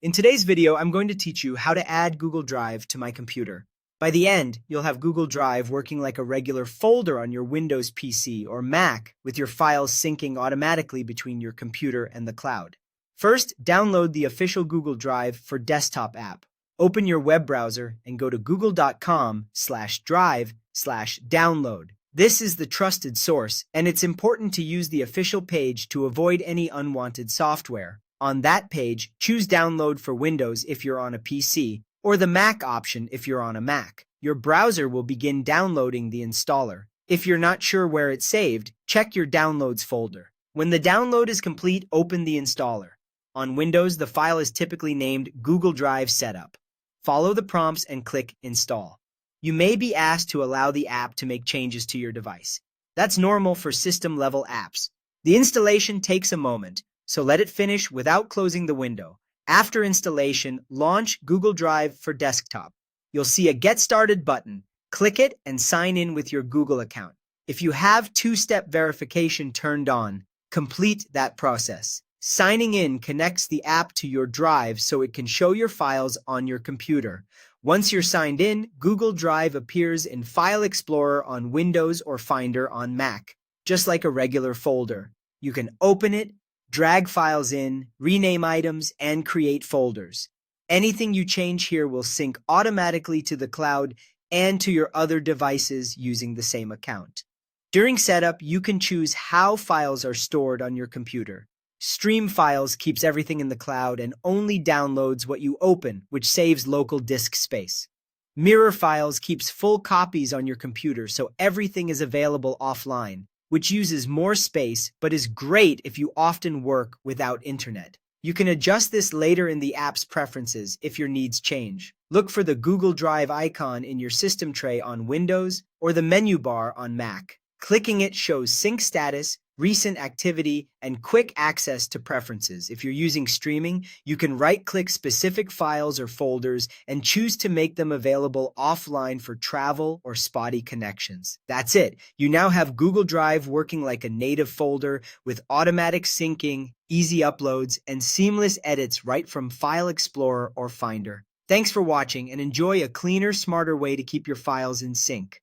In today's video, I'm going to teach you how to add Google Drive to my computer. By the end, you'll have Google Drive working like a regular folder on your Windows PC or Mac, with your files syncing automatically between your computer and the cloud. First, download the official Google Drive for desktop app. Open your web browser and go to google.com/drive/download. This is the trusted source, and it's important to use the official page to avoid any unwanted software. On that page, choose Download for Windows if you're on a PC, or the Mac option if you're on a Mac. Your browser will begin downloading the installer. If you're not sure where it's saved, check your Downloads folder. When the download is complete, open the installer. On Windows, the file is typically named Google Drive Setup. Follow the prompts and click Install. You may be asked to allow the app to make changes to your device. That's normal for system-level apps. The installation takes a moment, so let it finish without closing the window. After installation, launch Google Drive for desktop. You'll see a Get Started button. Click it and sign in with your Google account. If you have two-step verification turned on, complete that process. Signing in connects the app to your Drive so it can show your files on your computer. Once you're signed in, Google Drive appears in File Explorer on Windows or Finder on Mac, just like a regular folder. You can open it, drag files in, rename items, and create folders. Anything you change here will sync automatically to the cloud and to your other devices using the same account. During setup, you can choose how files are stored on your computer. Stream Files keeps everything in the cloud and only downloads what you open, which saves local disk space. Mirror Files keeps full copies on your computer so everything is available offline, which uses more space but is great if you often work without internet. You can adjust this later in the app's preferences if your needs change. Look for the Google Drive icon in your system tray on Windows or the menu bar on Mac. Clicking it shows sync status, recent activity, and quick access to preferences. If you're using streaming, you can right-click specific files or folders and choose to make them available offline for travel or spotty connections. That's it. You now have Google Drive working like a native folder with automatic syncing, easy uploads, and seamless edits right from File Explorer or Finder. Thanks for watching, and enjoy a cleaner, smarter way to keep your files in sync.